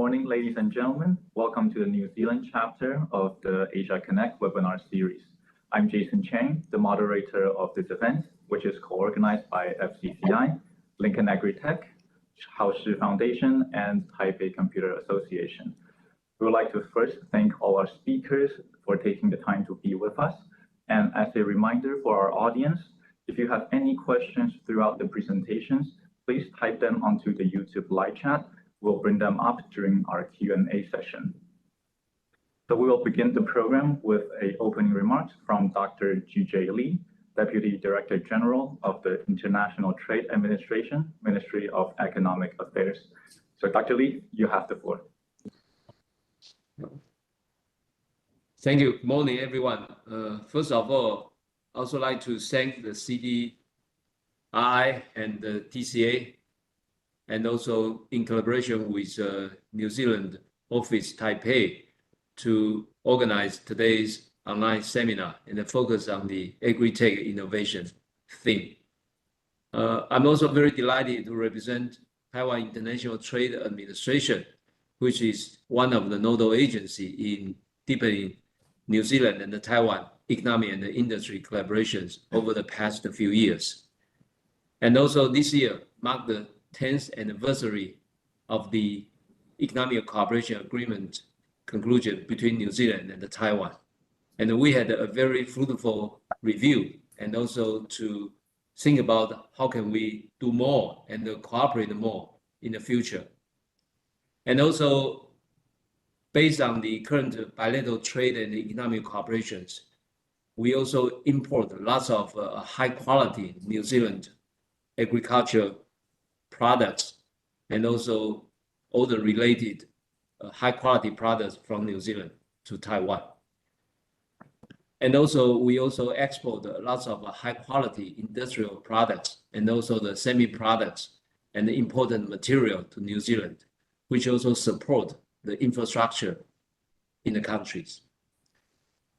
morning, ladies and gentlemen. Welcome to the New Zealand chapter of the Asia Connect webinar series. I'm Jason Chang, the moderator of this event, which is co-organized by FCCI, Lincoln Agritech, 好事 Foundation, and Taipei Computer Association. We would like to first thank all our speakers for taking the time to be with us. And as a reminder for our audience, if you have any questions throughout the presentations, please type them onto the YouTube live chat. We'll bring them up during our Q&A session. So we will begin the program with an opening remarks from Dr. G.J. Lee, Deputy Director General of the International Trade Administration, Ministry of Economic Affairs. So Dr. Lee, you have the floor. Thank you. Good morning, everyone. First of all, I also like to thank the CDI and the TCA, and also in collaboration with New Zealand office Taipei to organize today's online seminar and focus on the Agritech innovation theme. I'm also very delighted to represent Taiwan International Trade Administration, which is one of the nodal agencies in deepening New Zealand and the Taiwan economic and industry collaborations over the past few years. And also this year marked the 10th anniversary of the Economic Cooperation Agreement conclusion between New Zealand and Taiwan. And we had a very fruitful review and also to think about how can we do more and cooperate more in the future. And also based on the current bilateral trade and economic cooperations, we also import lots of high quality New Zealand agriculture products and also all the related high quality products from New Zealand to Taiwan. And also we also export lots of high quality industrial products and also the semi products and the important material to New Zealand, which also support the infrastructure in the countries.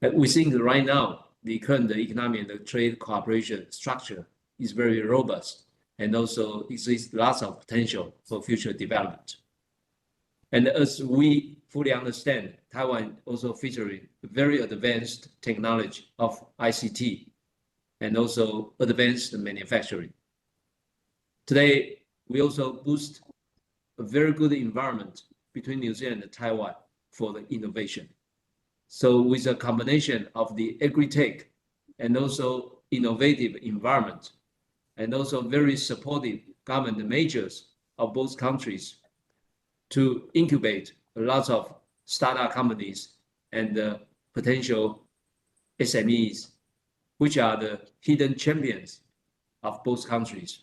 But we think that right now the current economic and the trade cooperation structure is very robust, and also exists lots of potential for future development. And as we fully understand, Taiwan also featuring very advanced technology of ICT and also advanced manufacturing. Today, we also boost a very good environment between New Zealand and Taiwan for the innovation. So with a combination of the Agritech and also innovative environment, and also very supportive government measures of both countries to incubate lots of startup companies and potential SMEs, which are the hidden champions of both countries.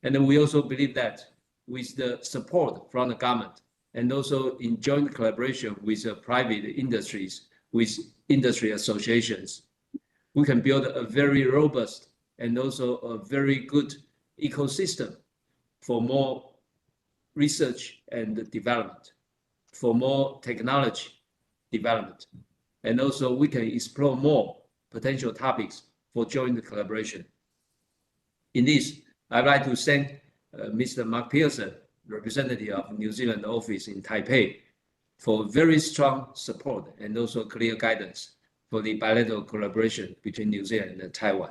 And then we also believe that with the support from the government and also in joint collaboration with private industries, with industry associations, we can build a very robust and also a very good ecosystem for more research and development, for more technology development. And also we can explore more potential topics for joint collaboration. In this, I'd like to thank Mr. Mark Pearson, representative of New Zealand office in Taipei, for very strong support and also clear guidance for the bilateral collaboration between New Zealand and Taiwan.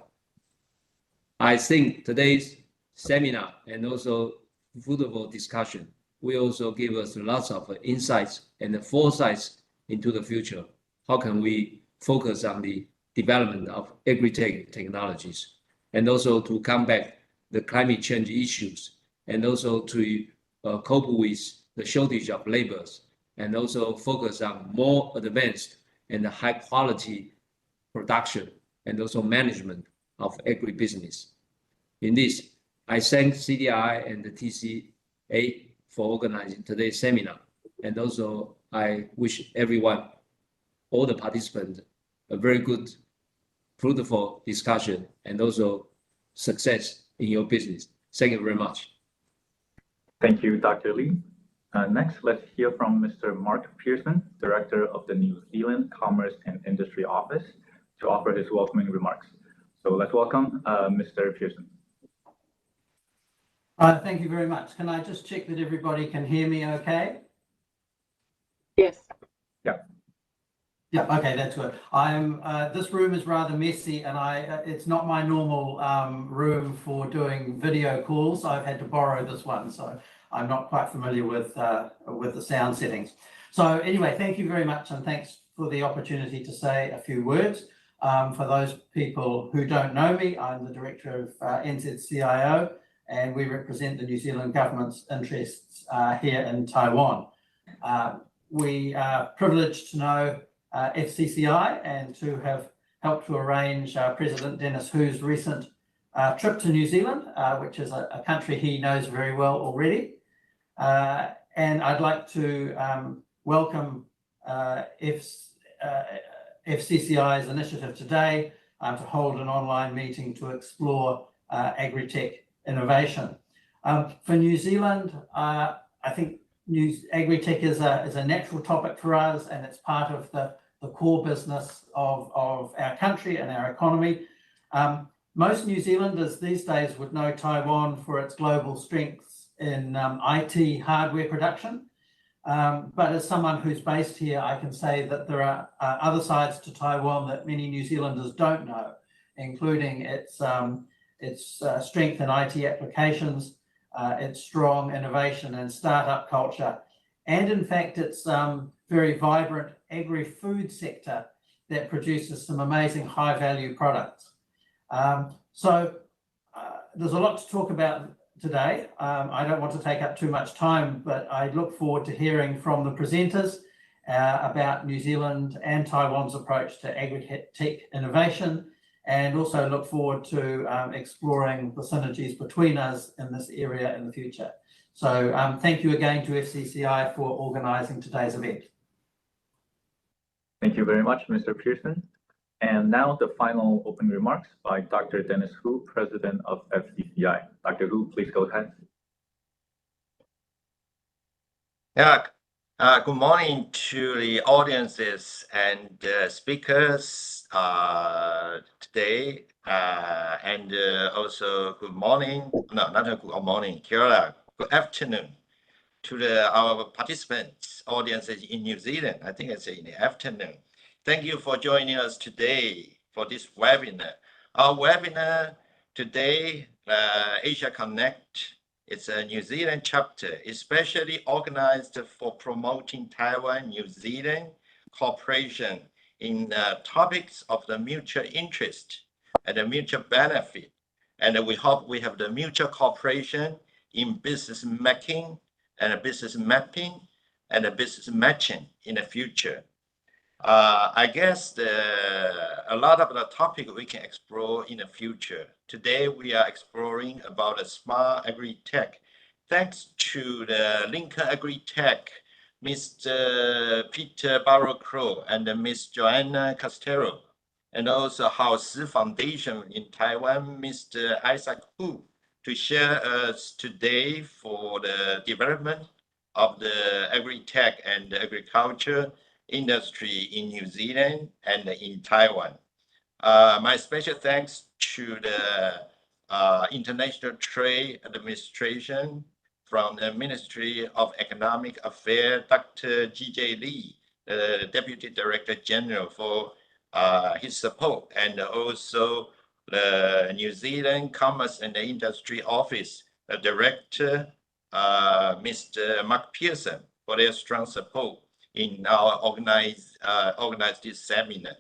I think today's seminar and also fruitful discussion will also give us lots of insights and foresights into the future. How can we focus on the development of agri-tech technologies and also to combat the climate change issues and also to cope with the shortage of labors and also focus on more advanced and high quality production and also management of agribusiness. In this, I thank CDI and the TCA for organizing today's seminar. And also I wish everyone, all the participants, a very good, fruitful discussion and also success in your business. Thank you very much. Thank you, Dr. Lee. Next, let's hear from Mr. Mark Pearson, Director of the New Zealand Commerce and Industry Office, to offer his welcoming remarks. So let's welcome Mr. Pearson. Thank you very much. Can I just check that everybody can hear me okay? Yes. Yeah. Yeah, okay, that's good. I'm this room is rather messy, and it's not my normal room for doing video calls. I've had to borrow this one, so I'm not quite familiar with the sound settings. So anyway, thank you very much, and thanks for the opportunity to say a few words. For those people who don't know me, I'm the director of NZCIO, and we represent the New Zealand government's interests here in Taiwan. We are privileged to know FCCI and to have helped to arrange President Dennis Hu's recent trip to New Zealand, which is a country he knows very well already. And I'd like to welcome FCCI's initiative today to hold an online meeting to explore Agritech innovation. For New Zealand, I think Agritech is a natural topic for us, and it's part of the core business of our country and our economy. Most New Zealanders these days would know Taiwan for its global strengths in IT hardware production. But as someone who's based here, I can say that there are other sides to Taiwan that many New Zealanders don't know, including its strength in IT applications, its strong innovation and startup culture, and in fact, its very vibrant agri-food sector that produces some amazing high-value products. So there's a lot to talk about today. I don't want to take up too much time, but I look forward to hearing from the presenters about New Zealand and Taiwan's approach to agri-tech innovation, and also look forward to exploring the synergies between us in this area in the future. So thank you again to FCCI for organising today's event. Thank you very much, Mr. Pearson. And now the final opening remarks by Dr. Dennis Hu, President of FCCI. Dr. Hu, please go ahead. Yeah, good morning to the audiences and speakers today, and also good morning, no, not a good morning, Kira, good afternoon to our participants, audiences in New Zealand. I think it's in the afternoon. Thank you for joining us today for this webinar. Our webinar today, Asia Connect, it's a New Zealand chapter, especially organized for promoting Taiwan-New Zealand cooperation in topics of the mutual interest and the mutual benefit. And we hope we have the mutual cooperation in business making and business mapping and business matching in the future. I guess a lot of the topic we can explore in the future. Today we are exploring about a smart agri-tech. Thanks to the Lincoln Agritech, Mr. Peter Barrow-Crow and Ms. Joanna Castello, and also Haoshi Foundation in Taiwan, Mr. Isaac Hu, to share us today for the development of the agri-tech and agriculture industry in New Zealand and in Taiwan. My special thanks to the International Trade Administration from the Ministry of Economic Affairs, Dr. G.J. Lee, the Deputy Director General, for his support, and also the New Zealand Commerce and Industry Office, the Director, Mr. Mark Pearson, for their strong support in our organize this seminar.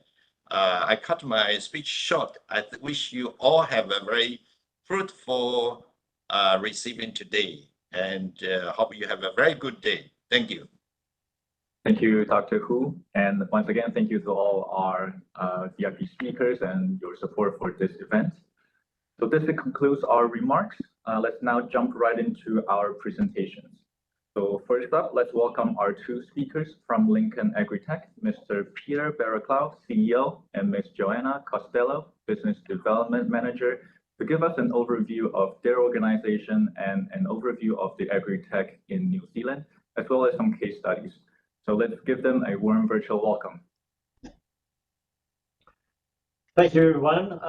I cut my speech short. I wish you all have a very fruitful receiving today, and hope you have a very good day. Thank you. Thank you, Dr. Hu. And once again, thank you to all our VIP speakers and your support for this event. So this concludes our remarks. Let's now jump right into our presentations. So first up, let's welcome our two speakers from Lincoln Agritech, Mr. Peter Barrow-Crow, CEO, and Ms. Joanna Costello, Business Development Manager, to give us an overview of their organization and an overview of the Agritech in New Zealand, as well as some case studies. So let's give them a warm virtual welcome. Thank you, everyone.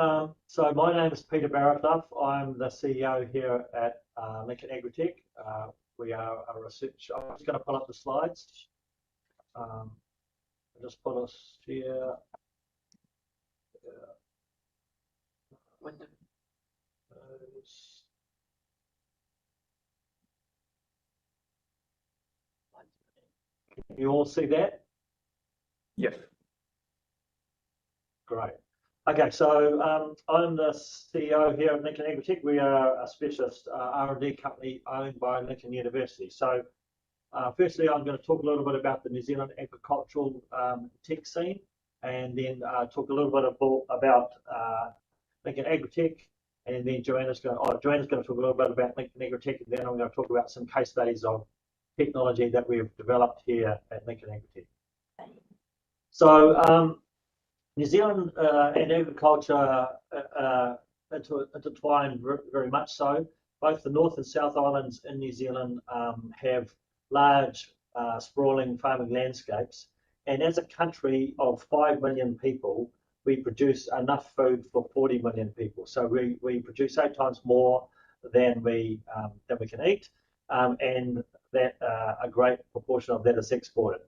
So my name is Peter Barrow-Crow. I'm the CEO here at Lincoln Agritech. We are a research. I'm just going to pull up the slides. I'll just put us here. Can you all see that? Yes. Great. Okay, so I'm the CEO here at Lincoln Agritech. We are a specialist R&D company owned by Lincoln University. So firstly, I'm going to talk a little bit about the New Zealand agricultural tech scene, and then talk a little bit about Lincoln Agritech, and then Joanna's going to talk a little bit about Lincoln Agritech, and then I'm going to talk about some case studies of technology that we've developed here at Lincoln Agritech. So New Zealand and agriculture intertwined very much so. Both the North and South Islands in New Zealand have large sprawling farming landscapes, and as a country of 5 million people, we produce enough food for 40 million people. So we produce 8 times more than we can eat, and that a great proportion of that is exported.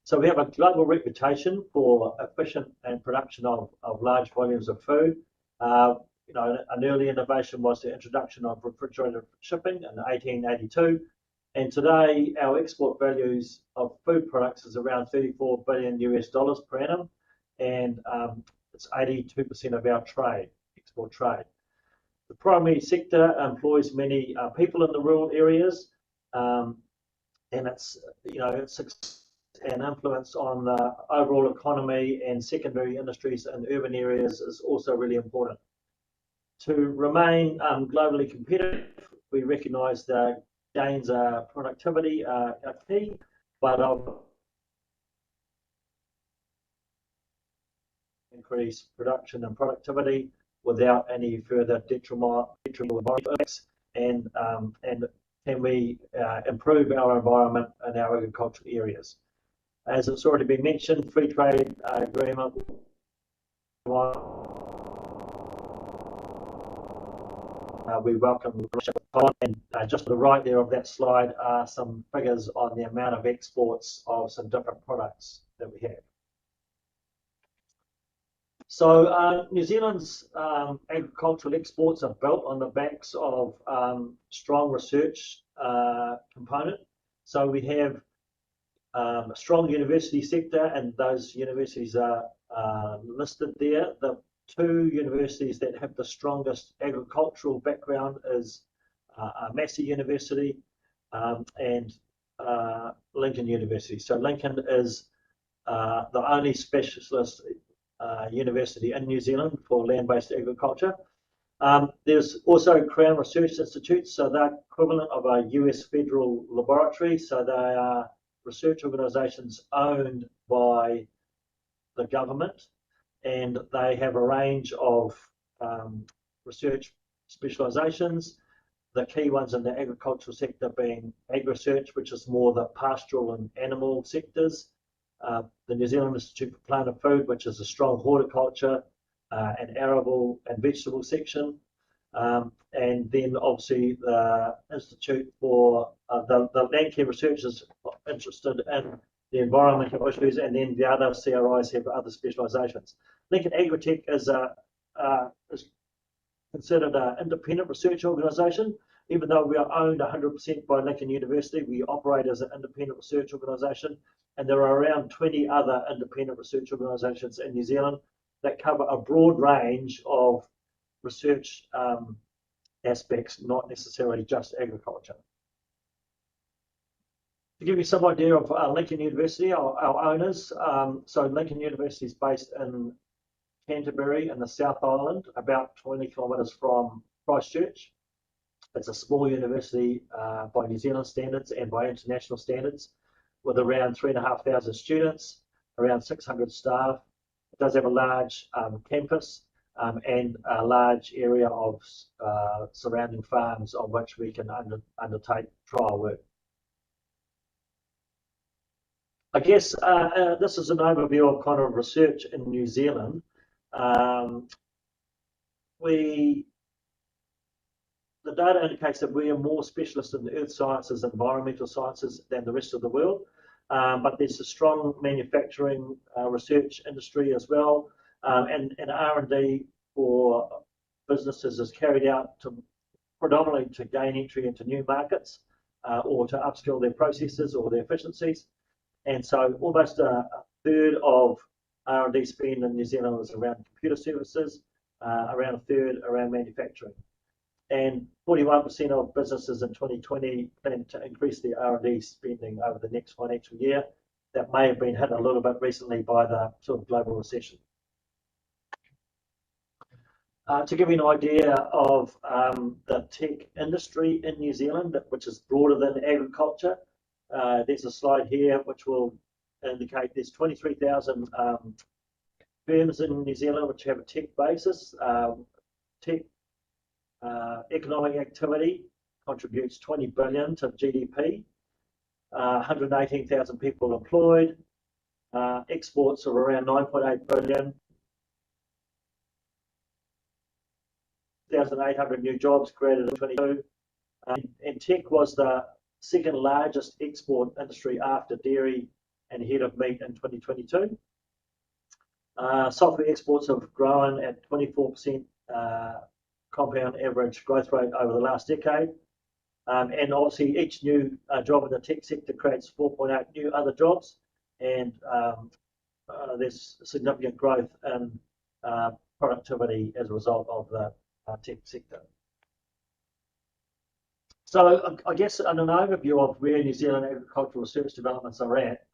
So we have a global reputation for efficient and production of large volumes of food. You know, an early innovation was the introduction of refrigerated shipping in 1882, and today our export values of food products is around $34 billion per annum, and it's 82% of our trade, export trade. The primary sector employs many people in the rural areas, and it's an influence on the overall economy, and secondary industries in urban areas is also really important. To remain globally competitive, we recognise that gains in productivity are key, but increase production and productivity without any further detrimental effects, and can we improve our environment in our agricultural areas. As it's already been mentioned, free trade agreement. We welcome Taiwan, and just to the right there of that slide are some figures on the amount of exports of some different products that we have. So New Zealand's agricultural exports are built on the backs of strong research component. So we have a strong university sector, and those universities are listed there. The 2 universities that have the strongest agricultural background is Massey University and Lincoln University. So Lincoln is the only specialist university in New Zealand for land-based agriculture. There's also Crown Research Institutes, so they're equivalent of a US federal laboratory. So they are research organisations owned by the government, and they have a range of research specialisations. The key ones in the agricultural sector being Agri-Research, which is more the pastoral and animal sectors, the New Zealand Institute for Plant and Food, which is a strong horticulture and arable and vegetable section, and then obviously the Institute for the Landcare Research is interested in the environmental issues, and then the other CRIs have other specialisations. Lincoln Agritech is considered an independent research organisation. Even though we are owned 100% by Lincoln University, we operate as an independent research organisation, and there are around 20 other independent research organisations in New Zealand that cover a broad range of research aspects, not necessarily just agriculture. To give you some idea of Lincoln University, our owners, so Lincoln University is based in Canterbury in the South Island, about 20 kilometres from Christchurch. It's a small university by New Zealand standards and by international standards, with around 3,500 students, around 600 staff. It does have a large campus and a large area of surrounding farms on which we can undertake trial work. I guess this is an overview of kind of research in New Zealand. The data indicates that we are more specialist in the earth sciences and environmental sciences than the rest of the world. but there's a strong manufacturing research industry as well, and R&D for businesses is carried out to predominantly to gain entry into new markets or to upskill their processes or their efficiencies. And so almost a third of R&D spend in New Zealand is around computer services, around a third around manufacturing. And 41% of businesses in 2020 plan to increase their R&D spending over the next financial year. That may have been hit a little bit recently by the sort of global recession. To give you an idea of the tech industry in New Zealand, which is broader than agriculture, there's a slide here which will indicate there's 23,000 firms in New Zealand which have a tech basis. Tech economic activity contributes 20 billion to GDP, 118,000 people employed, exports of around 9.8 billion, 1,800 new jobs created in 2022, and tech was the second largest export industry after dairy and ahead of meat in 2022. Software exports have grown at 24% compound average growth rate over the last decade. And obviously each new job in the tech sector creates 4.8 new other jobs, and there's significant growth in productivity as a result of the tech sector. So I guess an overview of where New Zealand agricultural research developments are at,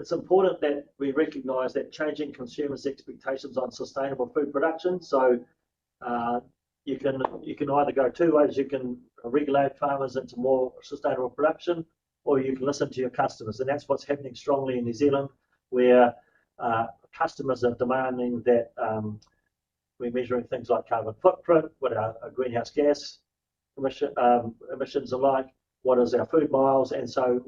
it's important that we recognise that changing consumers' expectations on sustainable food production. So you can either go two ways. You can regulate farmers into more sustainable production, or you can listen to your customers, and that's what's happening strongly in New Zealand, where customers are demanding that we're measuring things like carbon footprint, what our greenhouse gas emissions are like, what is our food miles, and so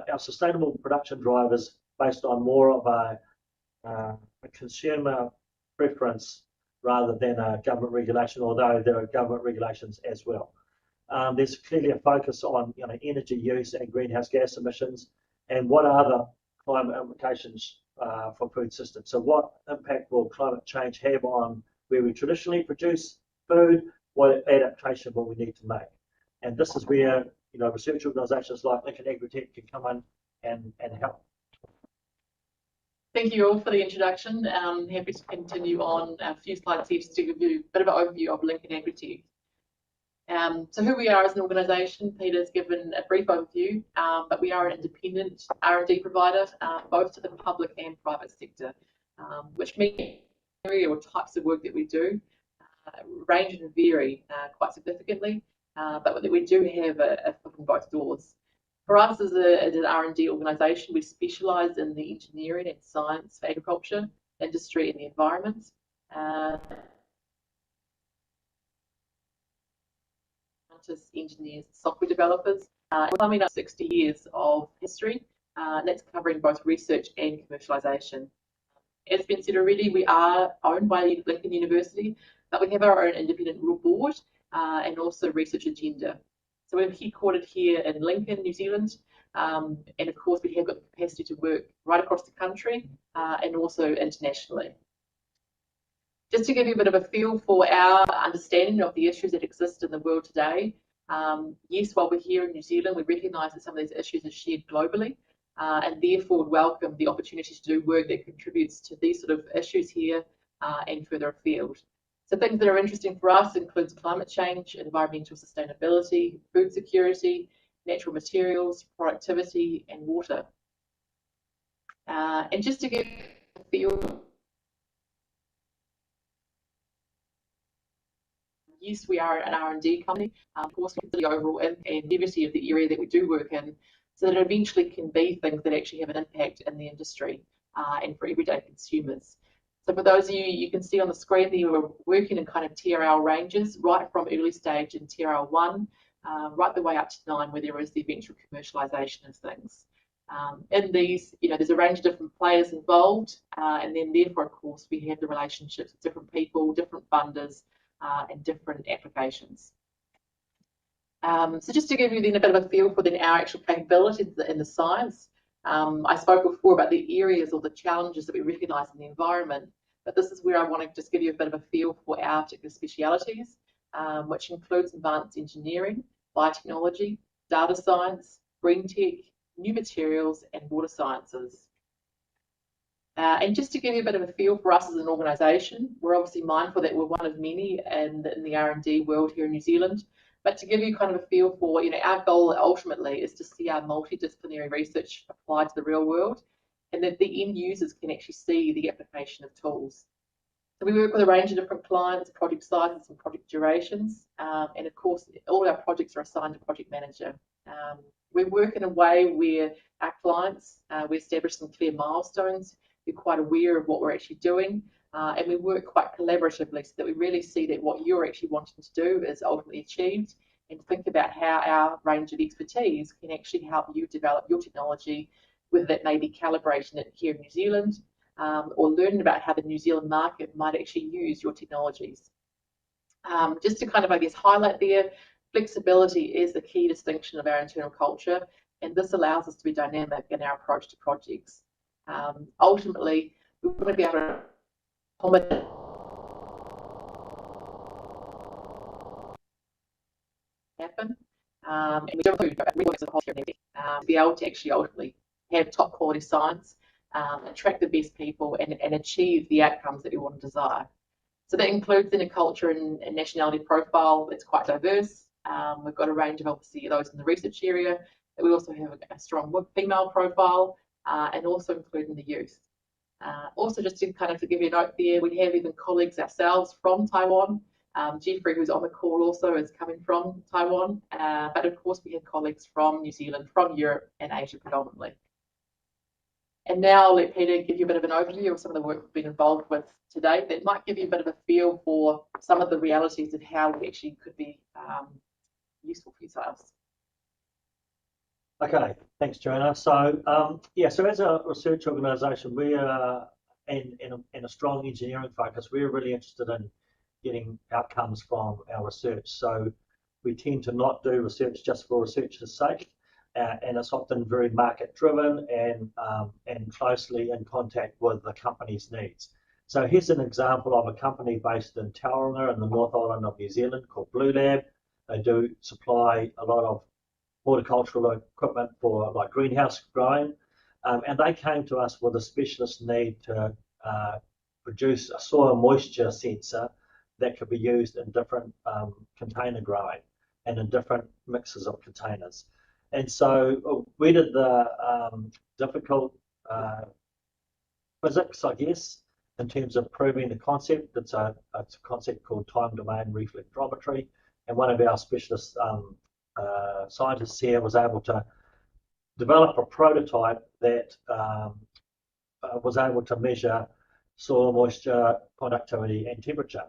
our sustainable production drivers based on more of a consumer preference rather than a government regulation, although there are government regulations as well. There's clearly a focus on energy use and greenhouse gas emissions, and what are the climate implications for food systems. So what impact will climate change have on where we traditionally produce food? What adaptation will we need to make? And this is where research organisations like Lincoln Agritech can come in and help. Thank you all for the introduction. I'm happy to continue on a few slides here just to give you a bit of an overview of Lincoln Agritech. So who we are as an organisation, Peter's given a brief overview, but we are an independent R&D provider, both to the public and private sector, which means area or types of work that we do range and vary quite significantly, but we do have a foot in both doors. For us as an R&D organisation, we specialise in the engineering and science for agriculture, industry and the environment. Scientists, engineers, software developers. We're coming up 60 years of history, and that's covering both research and commercialisation. As been said already, we are owned by Lincoln University, but we have our own independent board and also research agenda. So we're headquartered here in Lincoln, New Zealand, and of course we have got the capacity to work right across the country and also internationally. Just to give you a bit of a feel for our understanding of the issues that exist in the world today, yes, while we're here in New Zealand, we recognise that some of these issues are shared globally, and therefore welcome the opportunity to do work that contributes to these sort of issues here and further afield. So things that are interesting for us includes climate change, environmental sustainability, food security, natural materials, productivity, and water. And just to give a feel, yes, we are an R&D company. Of course, we consider the overall longevity of the area that we do work in, so that it eventually can be things that actually have an impact in the industry and for everyday consumers. So for those of you, you can see on the screen that we're working in kind of TRL ranges, right from early stage in TRL 1, right the way up to 9, where there is the eventual commercialisation of things. In these, there's a range of different players involved, and then therefore, of course, we have the relationships with different people, different funders, and different applications. So just to give you then a bit of a feel for then our actual capabilities in the science, I spoke before about the areas or the challenges that we recognise in the environment, but this is where I want to just give you a bit of a feel for our particular specialities, which includes advanced engineering, biotechnology, data science, green tech, new materials, and water sciences. And just to give you a bit of a feel for us as an organisation, we're obviously mindful that we're one of many in the R&D world here in New Zealand. But to give you kind of a feel for, our goal ultimately is to see our multidisciplinary research applied to the real world, and that the end users can actually see the application of tools. So we work with a range of different clients, project sizes and project durations, and of course, all our projects are assigned to project manager. We work in a way where our clients, we establish some clear milestones, we're quite aware of what we're actually doing, and we work quite collaboratively so that we really see that what you're actually wanting to do is ultimately achieved, and think about how our range of expertise can actually help you develop your technology, whether that may be calibrating it here in New Zealand, or learning about how the New Zealand market might actually use your technologies. Just to kind of, I guess, highlight there, flexibility is the key distinction of our internal culture, and this allows us to be dynamic in our approach to projects. Ultimately, we want to be able to accommodate happen, and we don't include resources of here to be able to actually ultimately have top quality science, attract the best people, and achieve the outcomes that we want to desire. So that includes in a culture and nationality profile that's quite diverse. We've got a range of obviously those in the research area, but we also have a strong female profile, and also including the youth. Also, just to kind of give you a note there, we have even colleagues ourselves from Taiwan. Jeffrey, who's on the call, also is coming from Taiwan, but of course we have colleagues from New Zealand, from Europe and Asia predominantly. And now I'll let Peter give you a bit of an overview of some of the work we've been involved with today that might give you a bit of a feel for some of the realities of how we actually could be useful for yourselves. Okay, thanks, Joanna. So, so as a research organisation, we are in a strong engineering focus. We're really interested in getting outcomes from our research. So we tend to not do research just for research's sake, and it's often very market driven and closely in contact with the company's needs. So here's an example of a company based in Tauranga in the North Island of New Zealand called Blue Lab. They do supply a lot of horticultural equipment for like greenhouse growing, and they came to us with a specialist need to produce a soil moisture sensor that could be used in different container growing and in different mixes of containers. And so we did the difficult physics, I guess, in terms of proving the concept. It's a concept called time domain reflectometry, and one of our specialist scientists here was able to develop a prototype that was able to measure soil moisture, conductivity and temperature.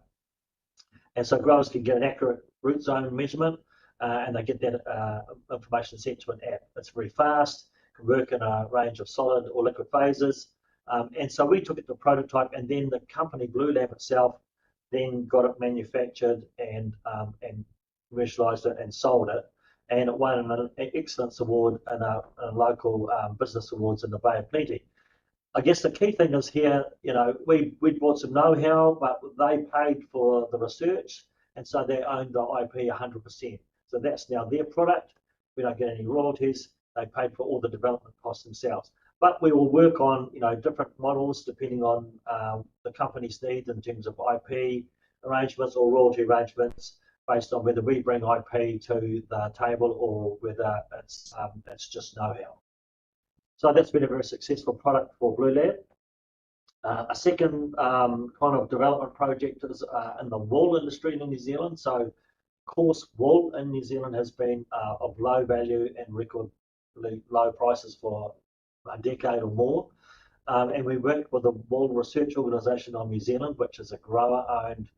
And so growers can get an accurate root zone measurement, and they get that information sent to an app. It's very fast, can work in a range of solid or liquid phases. And so we took it to prototype, and then the company Blue Lab itself then got it manufactured and commercialised it and sold it. And it won an excellence award in a local business awards in the Bay of Plenty. I guess the key thing is here, we brought some know-how, but they paid for the research, and so they owned the IP 100%. So that's now their product. We don't get any royalties. They paid for all the development costs themselves. But we will work on, different models depending on the company's needs in terms of IP arrangements or royalty arrangements, based on whether we bring IP to the table or whether it's just know-how. So that's been a very successful product for Blue Lab. A second kind of development project is in the wool industry in New Zealand. So coarse wool in New Zealand has been of low value and recordly low prices for a decade or more. And we worked with a wool research organisation on New Zealand, which is a grower-owned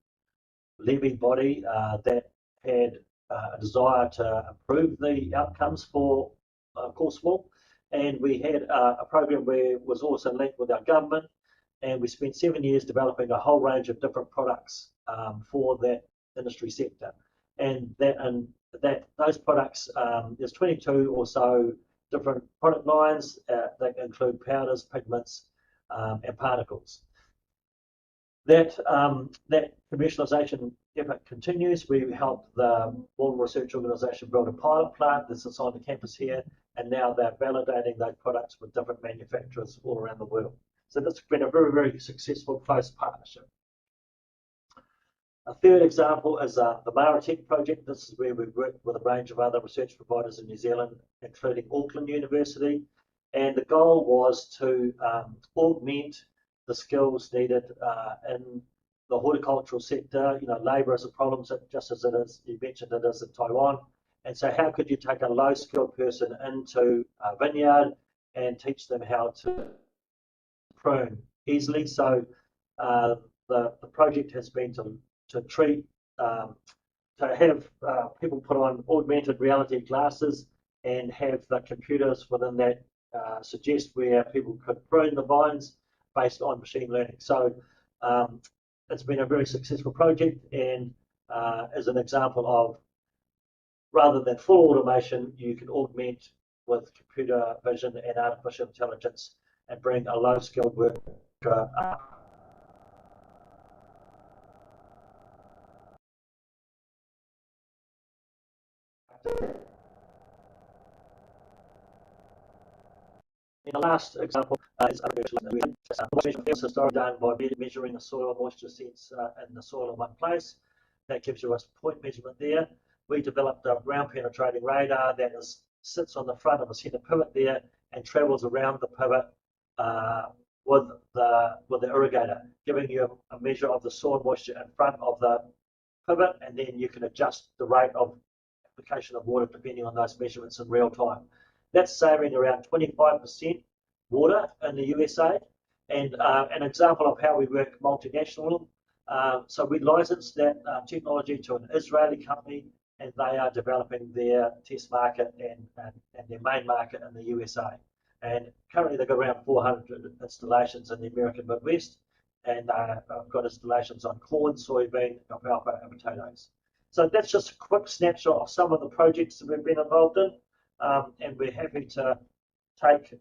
levy body that had a desire to improve the outcomes for coarse wool. And we had a program where it was also linked with our government, and we spent 7 years developing a whole range of different products for that industry sector. and that those products, there's 22 or so different product lines that include powders, pigments, and particles. That commercialisation effort continues. We helped the World Research Organisation build a pilot plant that's on the campus here, and now they're validating those products with different manufacturers all around the world. So that's been a very, very successful close partnership. A third example is the Agritech project. This is where we've worked with a range of other research providers in New Zealand, including Auckland University. And the goal was to augment the skills needed in the horticultural sector. You know, labour is a problem, just as it is, you mentioned it is in Taiwan. And so how could you take a low-skilled person into a vineyard and teach them how to prune easily? So the project has been to have people put on augmented reality glasses and have the computers within that suggest where people could prune the vines based on machine learning. So it's been a very successful project, and as an example of, rather than full automation, you can augment with computer vision and artificial intelligence and bring a low-skilled worker up. The last example is historically done by measuring the soil moisture sense in the soil in one place. That gives you a point measurement there. We developed a ground penetrating radar that sits on the front of the centre pivot there and travels around the pivot with the irrigator, giving you a measure of the soil moisture in front of the pivot, and then you can adjust the rate of application of water depending on those measurements in real time. That's saving around 25% water in the USA, and an example of how we work multinational. So we licensed that technology to an Israeli company, and they are developing their test market and their main market in the USA. And currently they've got around 400 installations in the American Midwest, and I've got installations on corn, soybean, alfalfa, and potatoes. So that's just a quick snapshot of some of the projects that we've been involved in. And we're happy to take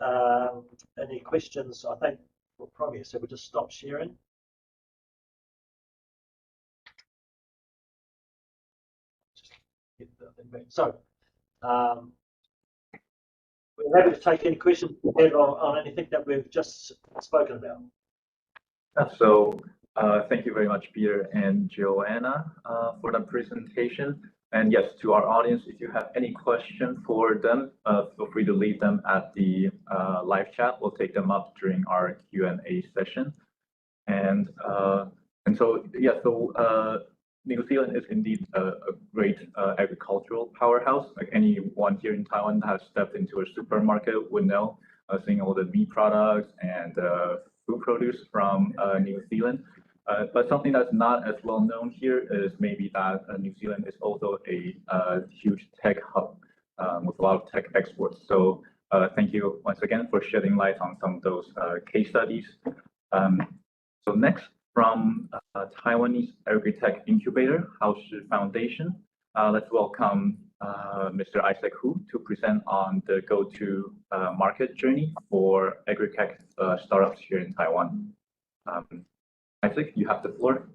any questions. I think we'll probably we'll just stop sharing. So we're happy to take any questions you have on anything that we've just spoken about. So thank you very much, Peter and Joanna, for the presentation. And yes, to our audience, if you have any questions for them, feel free to leave them at the live chat. We'll take them up during our Q&A session. And so, yeah, so New Zealand is indeed a great agricultural powerhouse. Like anyone here in Taiwan that has stepped into a supermarket would know, seeing all the meat products and food produce from New Zealand. But something that's not as well known here is maybe that New Zealand is also a huge tech hub with a lot of tech exports. So thank you once again for shedding light on some of those case studies. So next, from Taiwanese Agritech Incubator, Haoshi Foundation, let's welcome Mr. Isaac Hu to present on the go-to-market journey for Agritech startups here in Taiwan. Isaac, you have the floor.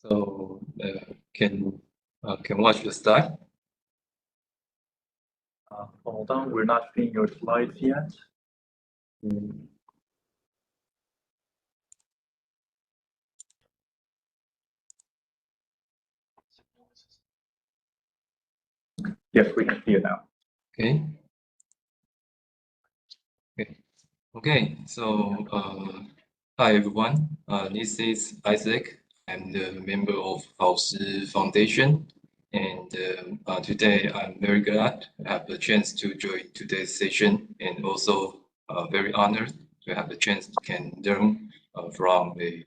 So can watch the slide? Hold on, we're not seeing your slides yet. Yes, we can see it now. Okay. Okay. So hi everyone. This is Isaac. I'm the member of Haoshi Foundation, and today I'm very glad to have the chance to join today's session, and also very honored to have the chance to can learn from the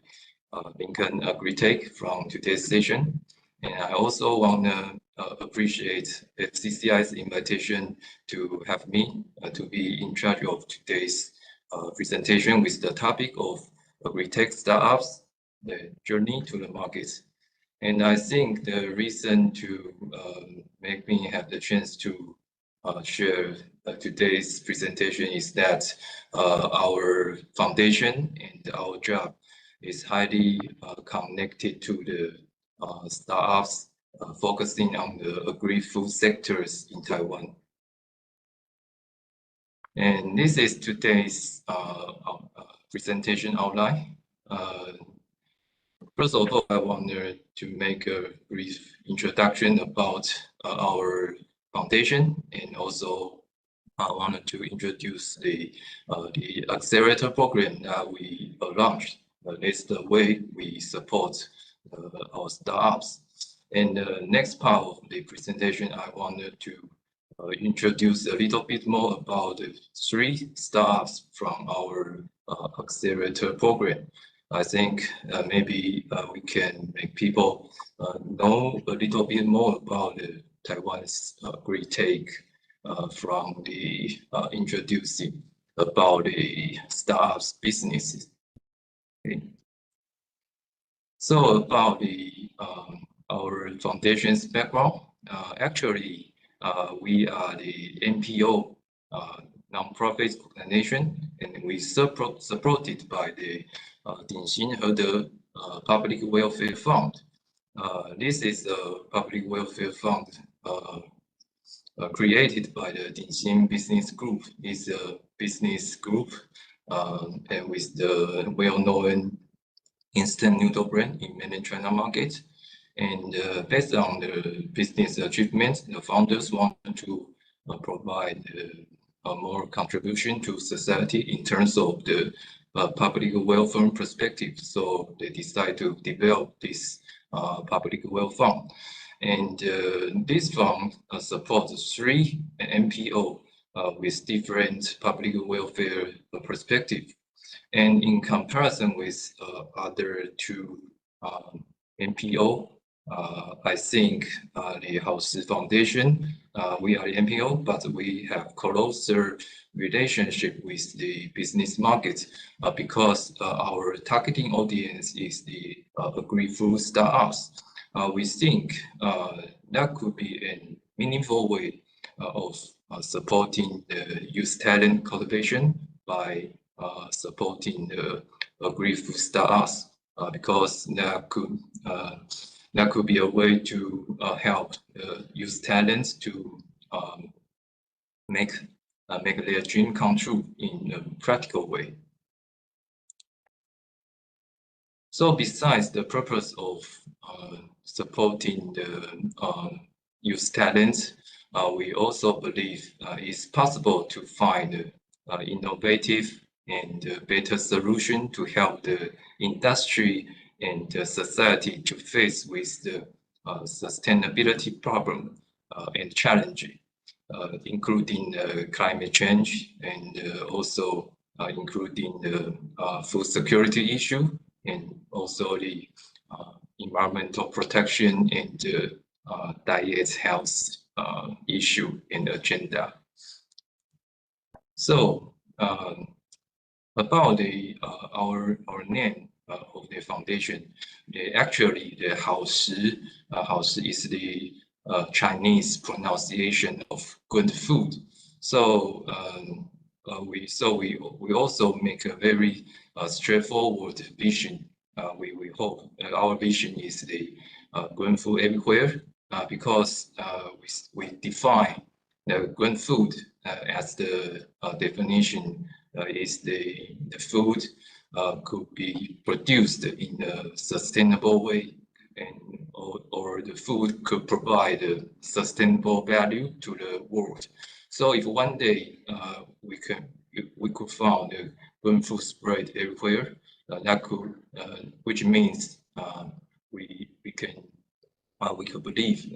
Lincoln Agritech from today's session. And I also want to appreciate FCCI's invitation to have me to be in charge of today's presentation with the topic of Agritech startups, the journey to the market. And I think the reason to make me have the chance to share today's presentation is that our foundation and our job is highly connected to the startups focusing on the agri-food sectors in Taiwan. And this is today's presentation outline. First of all, I wanted to make a brief introduction about our foundation, and also I wanted to introduce the accelerator program that we launched. It's the way we support our startups. And the next part of the presentation, I wanted to introduce a little bit more about the 3 startups from our accelerator program. I think maybe we can make people know a little bit more about the Taiwan's Agritech from the introducing about the startups businesses. Okay. So about the our foundation's background, actually we are the NPO non-profit organization, and we supported by the 鼎新和德 Public Welfare Fund. This is a public welfare fund created by the 鼎新 Business Group. It's a business group and with the well-known instant noodle brand in mainland China market. And based on the business achievements, the founders wanted to provide more contribution to society in terms of the public welfare perspective. So they decided to develop this public welfare fund. And this fund supports 3 NPO with different public welfare perspective. And in comparison with other 2 NPO, I think the好食 Foundation, we are the NPO, but we have closer relationship with the business market because our targeting audience is the agri-food startups. We think that could be a meaningful way of supporting the youth talent cultivation by supporting the agri-food startups because that could be a way to help youth talents to make their dream come true in a practical way. So besides the purpose of supporting the youth talents, we also believe it's possible to find innovative and better solution to help the industry and the society to face with the sustainability problem and challenge, including climate change and also including the food security issue and also the environmental protection and diet health issue and agenda. So about our name of the foundation, actually the 好食 is the Chinese pronunciation of good food. So we also make a very straightforward vision. We hope our vision is the good food everywhere because we define the good food as the definition is the food could be produced in a sustainable way, and or the food could provide a sustainable value to the world. So if one day we could find a good food spread everywhere, that could which means we could believe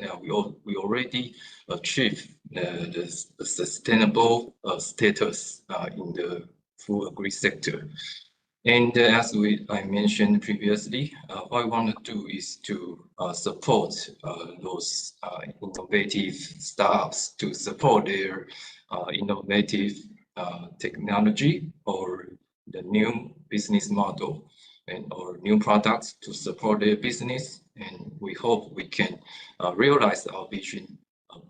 we already achieved the sustainable status in the food agri sector. And as I mentioned previously, what I want to do is to support those innovative startups to support their innovative technology or the new business model and or new products to support their business and we hope we can realize our vision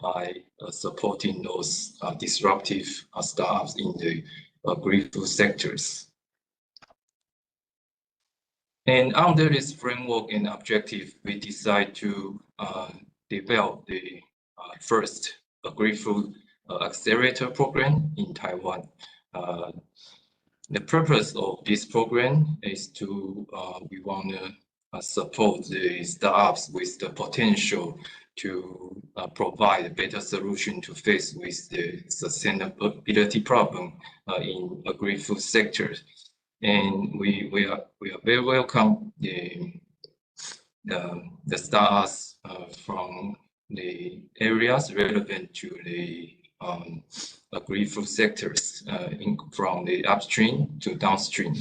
by supporting those disruptive startups in the agri-food sectors. And under this framework and objective, we decide to develop the first agri-food accelerator program in Taiwan. The purpose of this program is to we want to support the startups with the potential to provide a better solution to face with the sustainability problem in agri-food sector. And we are very welcome the startups from the areas relevant to the agri-food sectors, from the upstream to downstream.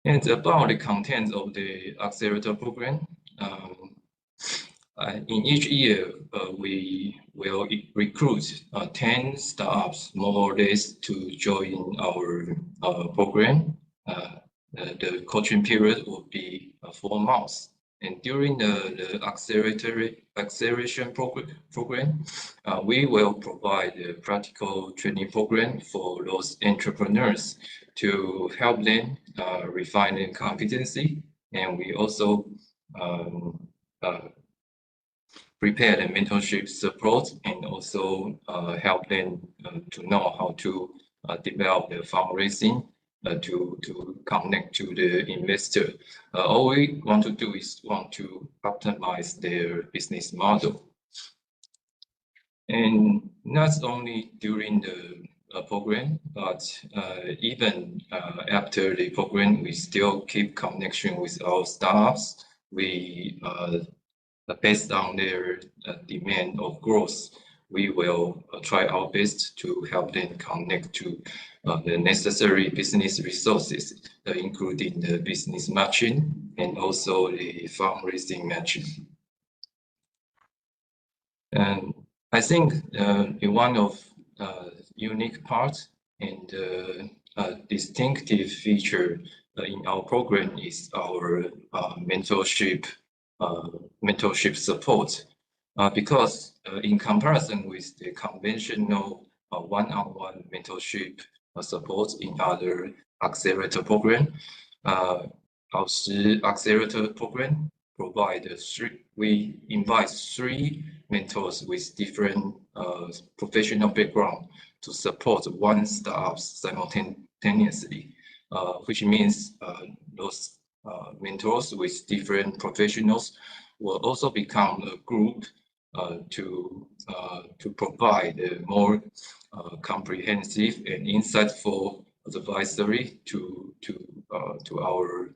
And about the content of the accelerator program, in each year, we will recruit 10 startups, more or less, to join our program. The coaching period will be 4 months. And during the acceleration program, we will provide a practical training program for those entrepreneurs to help them refine their competency. And we also prepare the mentorship support and also help them to know how to develop the fundraising to connect to the investor. All we want to do is want to optimize their business model. And not only during the program, but even after the program, we still keep connection with our startups. We based on their demand of growth, we will try our best to help them connect to the necessary business resources, including the business matching and also the fundraising matching. And I think one of unique parts and distinctive feature in our program is our mentorship support, because in comparison with the conventional one-on-one mentorship support in other accelerator program, our accelerator program we invite 3 mentors with different professional background to support one startup simultaneously, which means those mentors with different professionals will also become a group to provide a more comprehensive and insightful advisory to our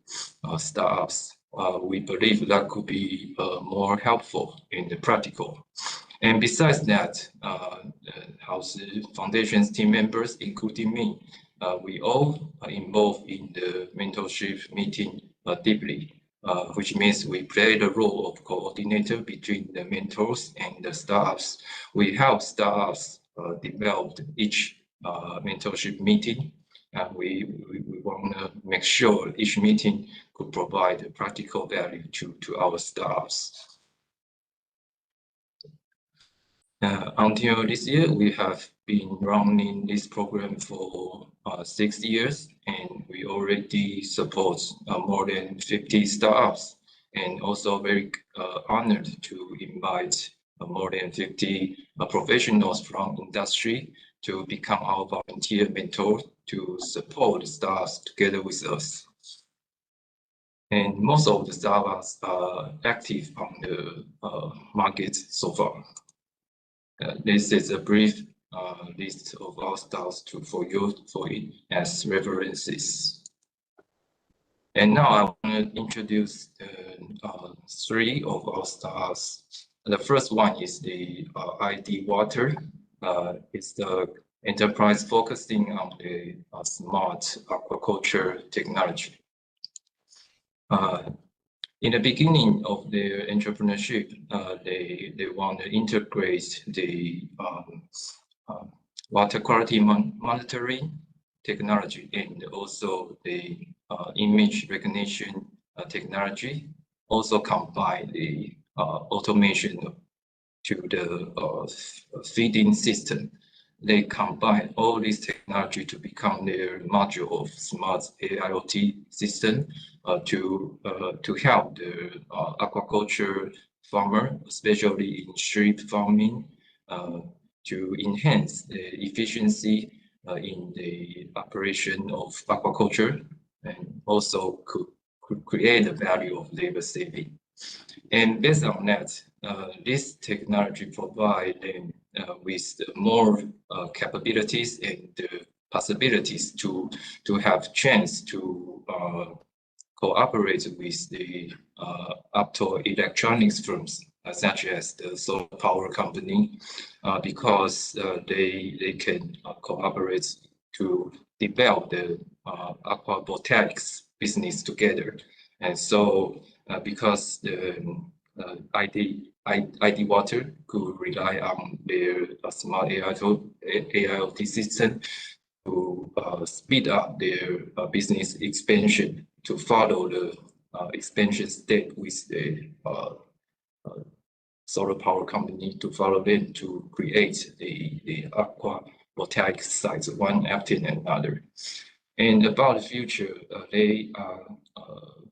startups. We believe that could be more helpful in the practical. And besides that, House Foundation's team members, including me, we all are involved in the mentorship meeting deeply, which means we play the role of coordinator between the mentors and the startups. We help startups develop each mentorship meeting, and we want to make sure each meeting could provide a practical value to our startups. Until this year, we have been running this program for 6 years, and we already support more than 50 startups, and also very honored to invite more than 50 professionals from industry to become our volunteer mentor to support the startups together with us. And most of the startups are active on the market so far. This is a brief list of our startups for it as references. And now I want to introduce 3 of our startups. The first one is the ID Water. It's the enterprise focusing on the smart aquaculture technology. In the beginning of their entrepreneurship, they want to integrate the water quality monitoring technology and also the image recognition technology, also combine the automation to the feeding system. They combine all this technology to become their module of smart AIoT system to help the aquaculture farmer, especially in shrimp farming, to enhance the efficiency in the operation of aquaculture, and also could create the value of labor saving. And based on that, this technology provides them with more capabilities and possibilities to have chance to cooperate with the optoelectronics firms, such as the solar power company, because they can cooperate to develop the aquavoltaics business together. And so because the ID Water could rely on their smart AIoT system to speed up their business expansion, to follow the expansion step with the solar power company, to follow them to create the aquavoltaic sites one after another. And about the future, they are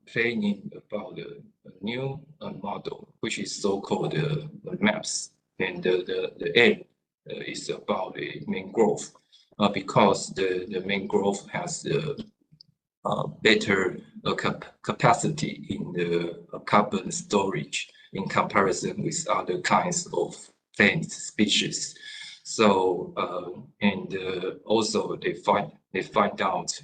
planning about the new model, which is so-called the MAPS, and the aim is about the mangrove, because the mangrove has the better capacity in the carbon storage in comparison with other kinds of plant species. So and also they find out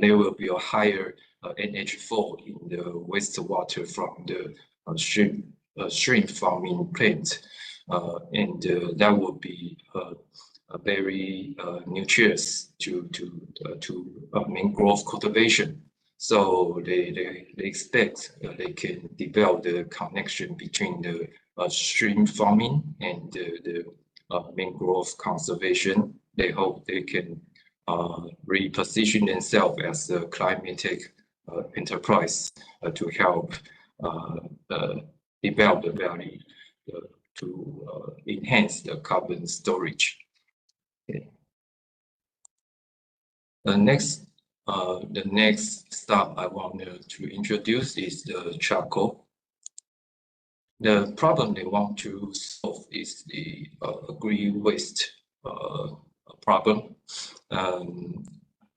there will be a higher NH4 in the wastewater from the shrimp farming plant, and that would be very nutritious to mangrove cultivation. So they expect they can develop the connection between the shrimp farming and the mangrove conservation. They hope they can reposition themselves as a climate tech enterprise to help develop the value to enhance the carbon storage. Okay. The next stop I want to introduce is the charcoal. The problem they want to solve is the agri-waste problem.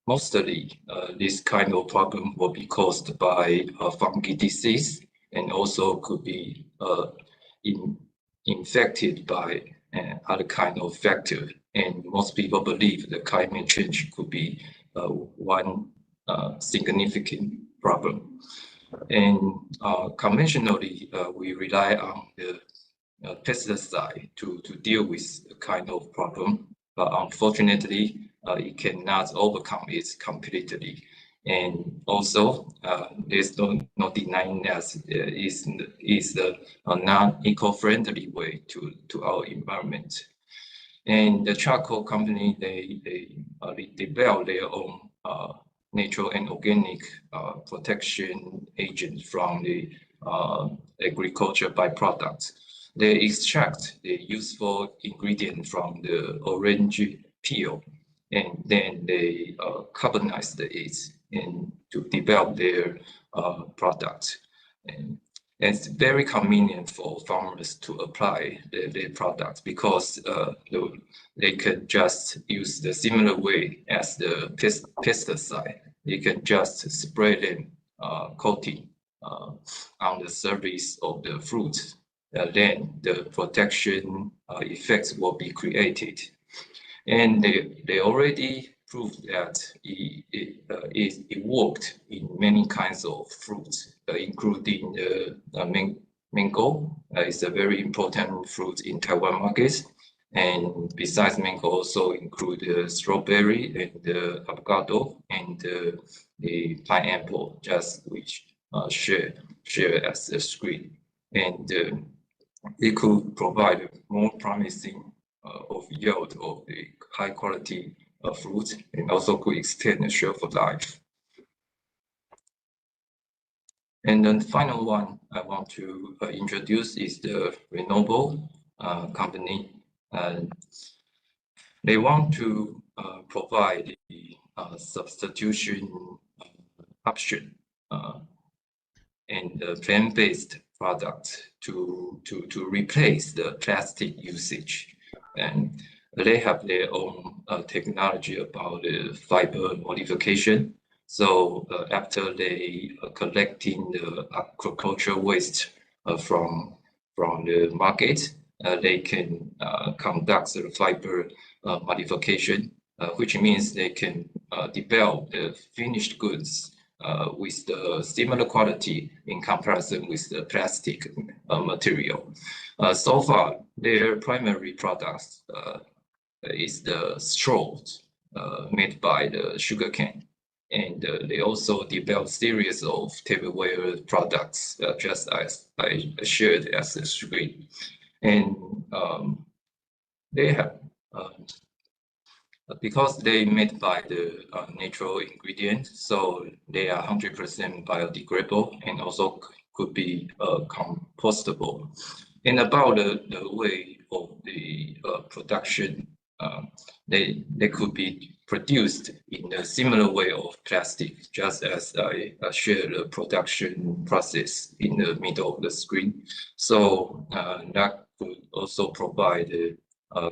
Mostly, this kind of problem will be caused by fungi disease, and also could be infected by other kind of factor. And most people believe that climate change could be one significant problem. And conventionally, we rely on the pesticide to deal with the kind of problem, but unfortunately, it cannot overcome it completely. And also, there's no denying that is a non-eco-friendly way to our environment. And the charcoal company, they develop their own natural and organic protection agents from the agriculture byproducts. They extract the useful ingredient from the orange peel, and then they carbonize it and to develop their product. And it's very convenient for farmers to apply their products, because they can just use the similar way as the pesticide. They can just spray them coating on the surface of the fruit. Then the protection effects will be created. And they already proved that it worked in many kinds of fruits, including the mango. It's a very important fruit in Taiwan markets. And besides mango, also include the strawberry and the avocado and the pineapple, just which share as a screen. And it could provide more promising of yield of the high quality fruit, and also could extend the shelf life. And then the final one I want to introduce is the renewable company. They want to provide the substitution option and the plant-based product to replace the plastic usage. And they have their own technology about the fiber modification. So after they collecting the agricultural waste from the market, they can conduct the fiber modification, which means they can develop the finished goods with the similar quality in comparison with the plastic material. So far, their primary products is the straws made by the sugarcane. And they also develop series of tableware products, just as I shared as the screen. And they have, because they made by the natural ingredients, so they are 100% biodegradable and also could be compostable. And about the way of the production, they could be produced in a similar way of plastic, just as I shared the production process in the middle of the screen. So that could also provide a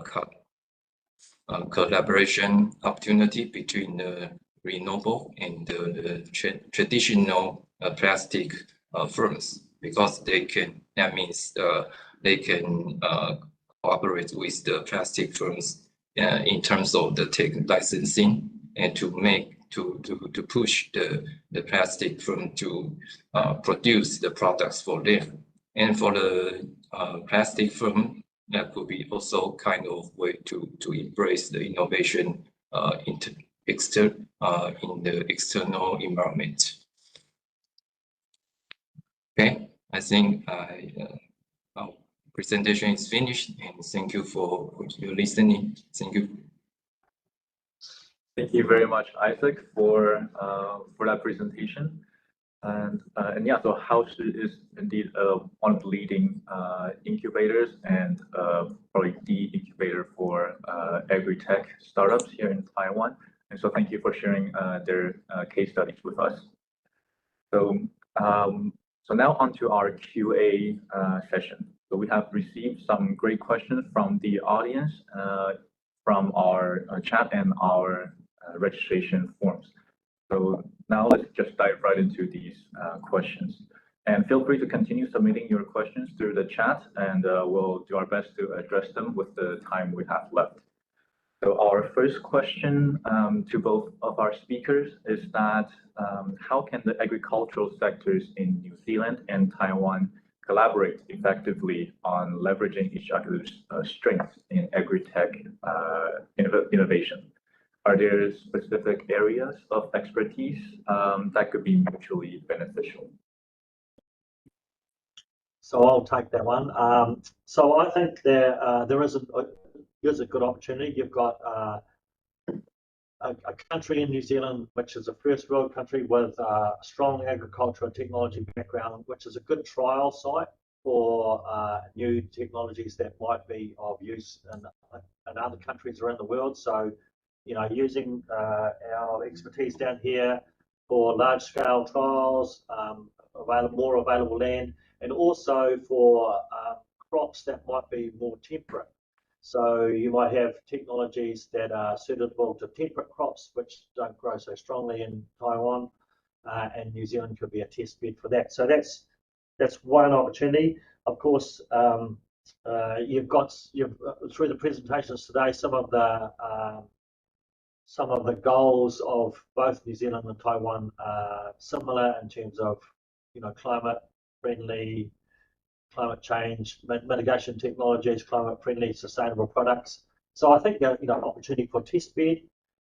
collaboration opportunity between the renewable and the traditional plastic firms, because they can, that means they can cooperate with the plastic firms in terms of the tech licensing, and to push the plastic firm to produce the products for them. And for the plastic firm, that could be also kind of way to embrace the innovation in the external environment. Okay, I think our presentation is finished, and thank you for your listening. Thank you. Thank you very much, Isaac, for that presentation. And yeah, so House is indeed one of the leading incubators and probably the incubator for agri-tech startups here in Taiwan. And so thank you for sharing their case studies with us. So so now on to our QA session. So we have received some great questions from the audience, from our chat and our registration forms. So now let's just dive right into these questions. And feel free to continue submitting your questions through the chat, and we'll do our best to address them with the time we have left. So our first question to both of our speakers is that how can the agricultural sectors in New Zealand and Taiwan collaborate effectively on leveraging each other's strengths in agri-tech innovation? Are there specific areas of expertise that could be mutually beneficial? So I'll take that one. So I think there is a good opportunity. You've got a country in New Zealand, which is a first world country with a strong agricultural and technology background, which is a good trial site for new technologies that might be of use in other countries around the world. So, you know, using our expertise down here for large-scale trials, more available land, and also for crops that might be more temperate. So you might have technologies that are suitable to temperate crops, which don't grow so strongly in Taiwan, and New Zealand could be a test bed for that. So that's one opportunity. Of course, you've through the presentations today, some of the goals of both New Zealand and Taiwan are similar in terms of, you know, climate-friendly, climate change mitigation technologies, climate-friendly, sustainable products. So I think that, you know, opportunity for test bed,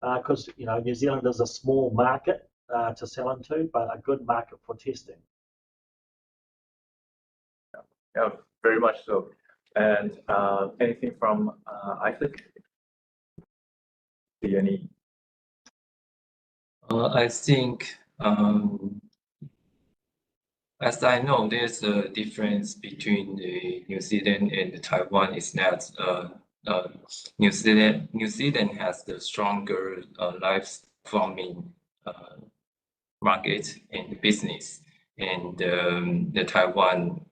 because, you know, New Zealand is a small market to sell into, but a good market for testing. Yeah, very much so. And anything from Isaac? Do you any? I think As I know, there's a difference between the New Zealand and Taiwan is that New Zealand has the stronger live farming market and business, and the Taiwan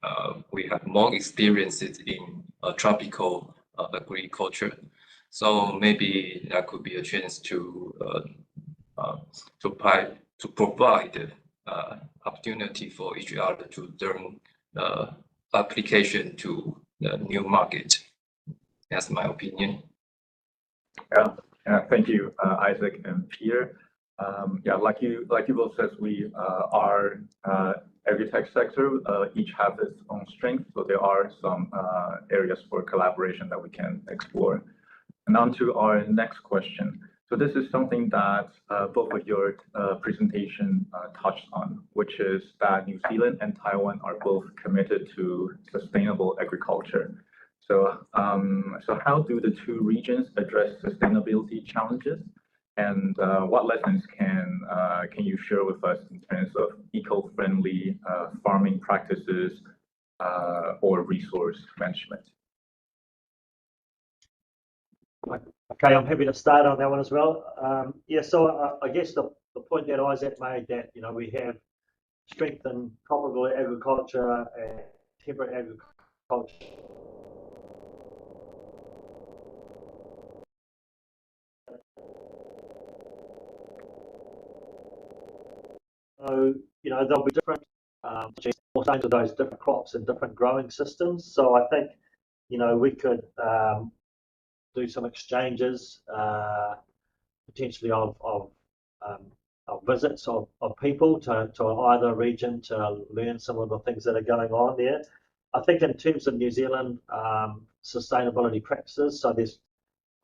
we have more experiences in tropical agriculture. So maybe that could be a chance to provide opportunity for each other to learn application to the new market. That's my opinion. Yeah, thank you, Isaac and Peter. Yeah, like you both said, we are agri-tech sector each have its own strengths, so there are some areas for collaboration that we can explore. And on to our next question. So this is something that both of your presentation touched on, which is that New Zealand and Taiwan are both committed to sustainable agriculture. So, so how do the two regions address sustainability challenges, and what lessons can you share with us in terms of eco-friendly farming practices or resource management? Okay, I'm happy to start on that one as well. Yeah, so I guess the point that Isaac made, that we have strength in tropical agriculture and temperate agriculture. So they'll be different of those different crops and different growing systems. So I think we could do some exchanges potentially of visits of people to either region to learn some of the things that are going on there. I think in terms of New Zealand sustainability practices, so there's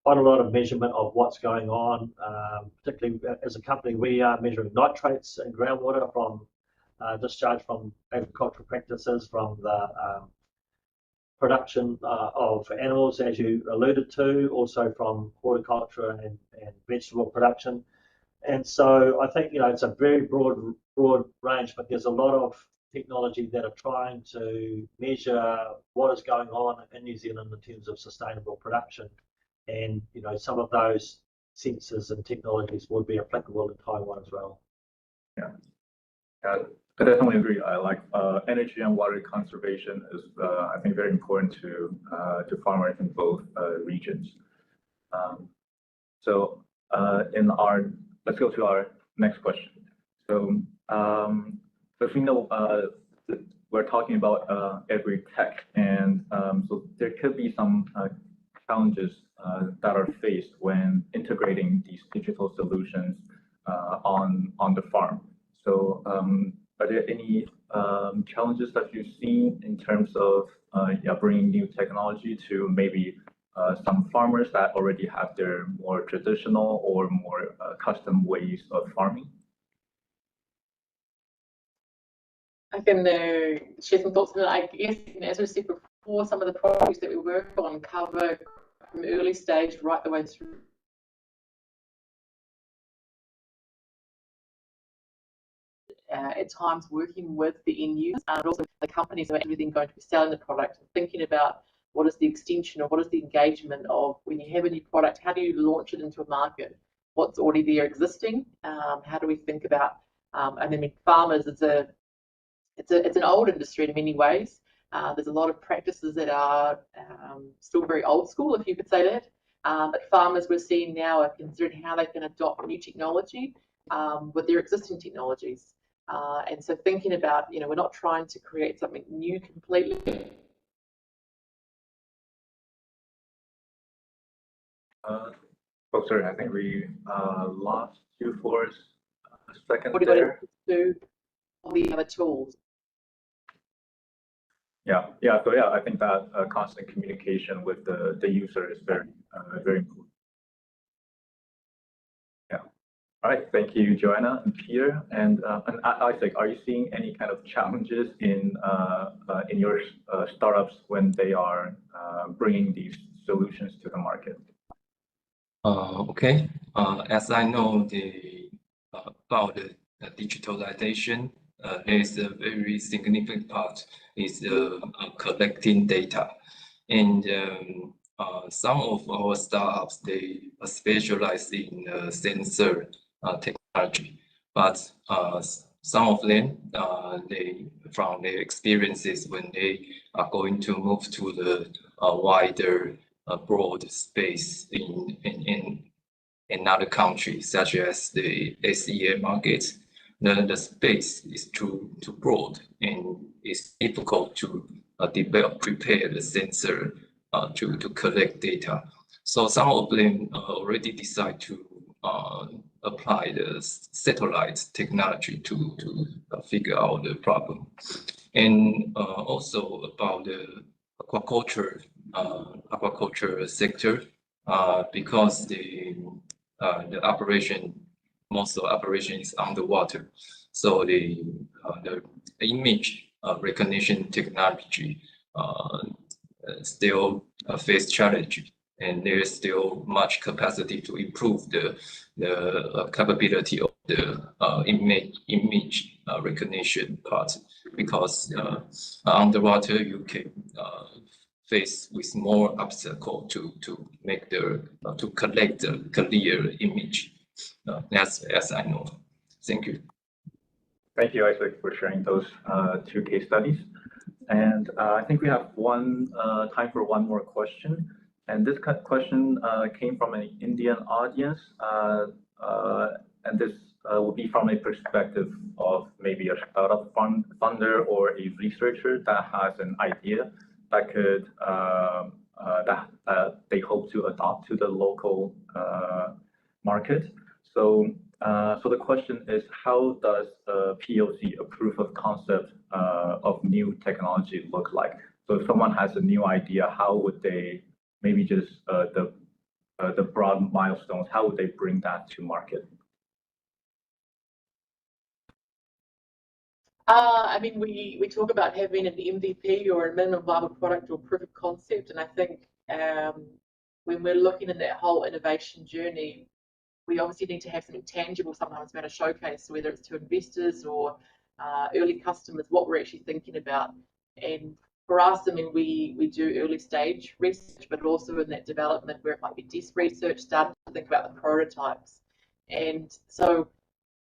quite a lot of measurement of what's going on, particularly as a company we are measuring nitrates in groundwater from discharge from agricultural practices, from the production of animals, as you alluded to, also from horticulture and vegetable production. And so I think it's a very broad range, but there's a lot of technology that are trying to measure what is going on in New Zealand in terms of sustainable production. And some of those sensors and technologies would be applicable in Taiwan as well. Yeah, I definitely agree. I like energy and water conservation is I think very important to farmers in both regions. So let's go to our next question. So if we know we're talking about agri-tech, and so there could be some challenges that are faced when integrating these digital solutions on the farm. So are there any challenges that you've seen in terms of bringing new technology to maybe some farmers that already have their more traditional or more custom ways of farming? I can share some thoughts on that. I guess, as we said before, some of the projects that we work on cover from early stage right the way through. At times working with the end users and also the companies who are everything going to be selling the product, and thinking about what is the extension or what is the engagement of when you have a new product, how do you launch it into a market? What's already there existing? How do we think about, and then farmers, it's an old industry in many ways. There's a lot of practices that are still very old school, if you could say that. But farmers we're seeing now are considering how they can adopt new technology with their existing technologies. And so thinking about, we're not trying to create something new completely. Oh, sorry, I think we lost you for a second What there. Do all the other tools. Yeah. So I think that constant communication with the user is very important. Yeah. All right. Thank you, Joanna and Peter. And Isaac, are you seeing any kind of challenges in your startups when they are bringing these solutions to the market? Okay. As I know about the digitalization there is a very significant part is collecting data, and some of our startups, they specialize in sensor technology, but some of them, they from their experiences when they are going to move to the wider broad space in another country, such as the SEA market, the space is too broad and it's difficult to prepare the sensor to collect data. So some of them already decide to apply the satellite technology to figure out the problem. And also about the aquaculture sector, because the operation, most of the operation is underwater, so the image recognition technology still face challenge, and there is still much capacity to improve the capability of the image recognition part, because underwater you can face with more obstacle to make to collect the clear image. As I know. Thank you. Thank you, Isaac, for sharing those two case studies. And I think we have time for one more question. And this question came from an Indian audience, and this will be from a perspective of maybe a startup funder or a researcher that has an idea that could that they hope to adopt to the local market. So the question is, how does a POC, a proof of concept of new technology, look like? So if someone has a new idea, how would they maybe just the broad milestones, how would they bring that to market? I mean, we talk about having an MVP or a minimum viable product or proof of concept, and I think when we're looking at that whole innovation journey, we obviously need to have something tangible sometimes about a showcase, whether it's to investors or early customers, what we're actually thinking about. And for us, I mean, we do early stage research, but also in that development where it might be desk research, starting to think about the prototypes. And so,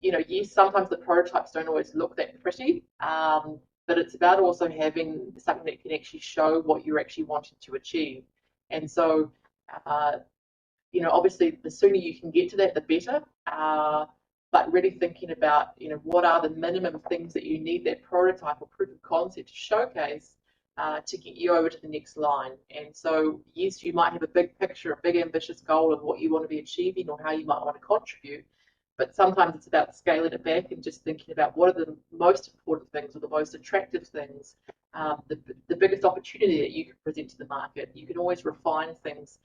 you know, yes, sometimes the prototypes don't always look that pretty, but it's about also having something that can actually show what you're actually wanting to achieve. And so, you know, obviously the sooner you can get to that, the better, but really thinking about, you know, what are the minimum things that you need that prototype or proof of concept to showcase to get you over to the next line. And so, yes, you might have a big picture, a big ambitious goal of what you want to be achieving or how you might want to contribute, but sometimes it's about scaling it back and just thinking about what are the most important things or the most attractive things, the biggest opportunity that you can present to the market. You can always refine things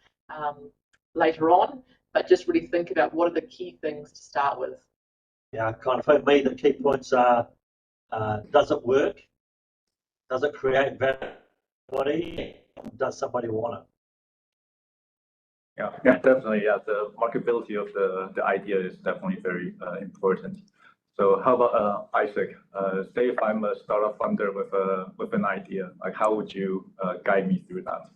later on, but just really think about what are the key things to start with. Yeah, kind of for me, the key points are, does it work? Does it create value? Does somebody want it? Yeah, definitely. Yeah, the marketability of the idea is definitely very important. So how about Isaac? Say if I'm a startup funder with an idea, like how would you guide me through that?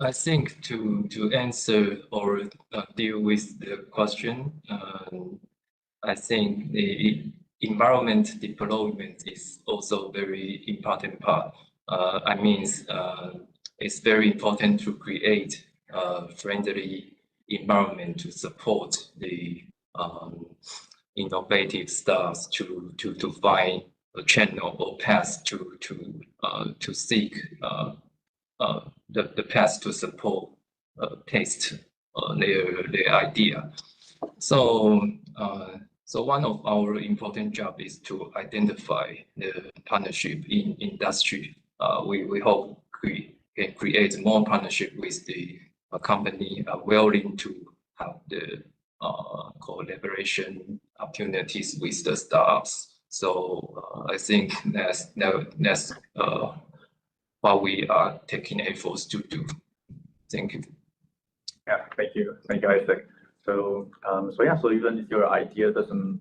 I think to answer or deal with the question, I think the environment deployment is also very important part. I mean, it's very important to create a friendly environment to support the innovative startups to find a channel or path to seek the path to support test their idea. So one of our important job is to identify the partnership in industry. We hope we can create more partnership with the company willing to have the collaboration opportunities with the startups. So I think that's what we are taking efforts to do. Thank you. Yeah, thank you, Isaac. So even if your idea doesn't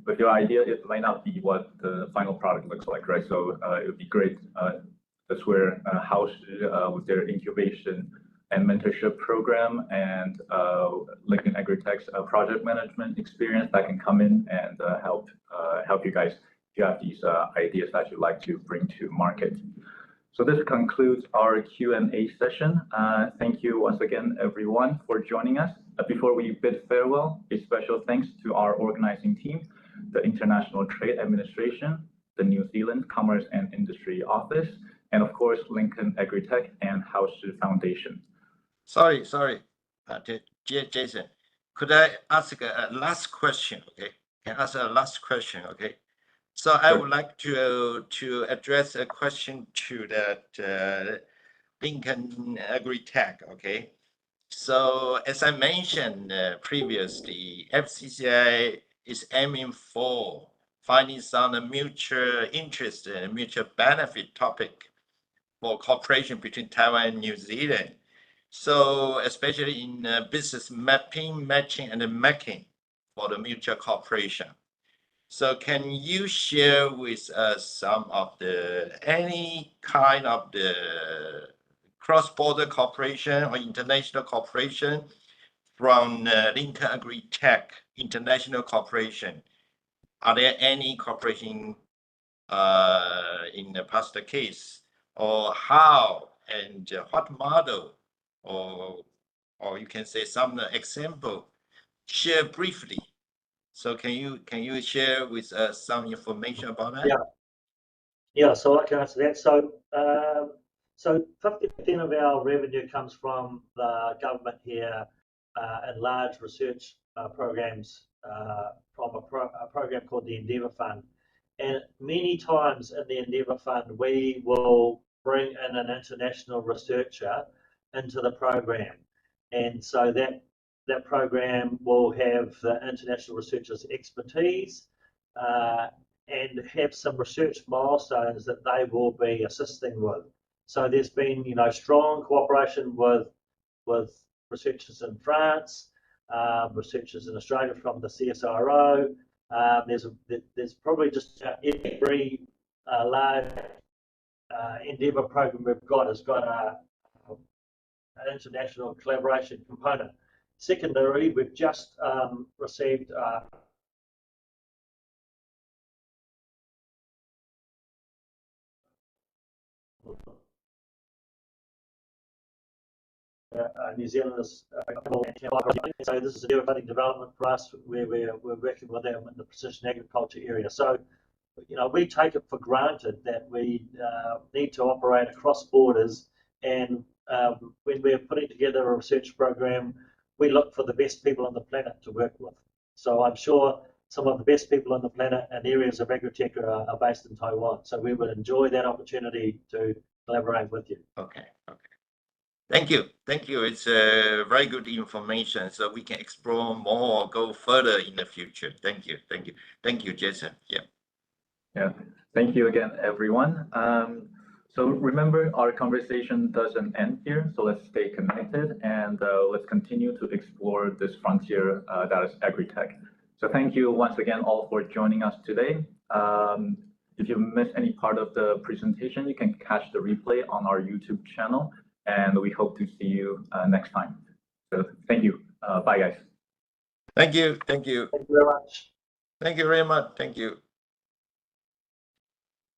with your idea, it might not be what the final product looks like, right? So it would be great. That's where House with their incubation and mentorship program and Lincoln Agritech's project management experience that can come in and help you guys if you have these ideas that you'd like to bring to market. So this concludes our Q&A session. Thank you once again, everyone, for joining us. Before we bid farewell, a special thanks to our organizing team, the International Trade Administration, the New Zealand Commerce and Industry Office, and of course, Lincoln Agritech and House Foundation. Sorry, Jason. Could I ask a last question? Okay, can I ask a last question? Okay. So I would like to address a question to that Lincoln Agritech. Okay. So as I mentioned previously, FCCI is aiming for finding some mutual interest and mutual benefit topic for cooperation between Taiwan and New Zealand. So especially in business mapping, matching, and making for the mutual cooperation. So can you share with us some of any kind of the cross-border cooperation or international cooperation from Lincoln Agritech International Corporation? Are there any cooperation in the past case, or how and what model, or you can say some example, share briefly. So can you share with us some information about that? Yeah. So I can answer that. So 50% of our revenue comes from the government here and large research programs from a program called the Endeavour Fund. And many times in the Endeavour Fund, we will bring in an international researcher into the program. And so that program will have the international researchers' expertise and have some research milestones that they will be assisting with. So there's been, strong cooperation with researchers in France, researchers in Australia from the CSIRO. There's probably just every large Endeavour program we've got has got an international collaboration component. Secondarily, we've just received New Zealand's so this is a new funding development for us where we're working with them in the precision agriculture area. So, we take it for granted that we need to operate across borders, and when we're putting together a research program, we look for the best people on the planet to work with. So I'm sure some of the best people on the planet and areas of Agritech are based in Taiwan. So we would enjoy that opportunity to collaborate with you. Okay. Thank you. It's very good information, so we can explore more, go further in the future. Thank you, Jason. Yeah. Thank you again, everyone. So remember, our conversation doesn't end here. So let's stay connected and let's continue to explore this frontier that is Agritech. So thank you once again all for joining us today. If you missed any part of the presentation, you can catch the replay on our YouTube channel. And we hope to see you next time. So thank you. Bye, guys. Thank you. Thank you very much. Thank you very much. Thank you.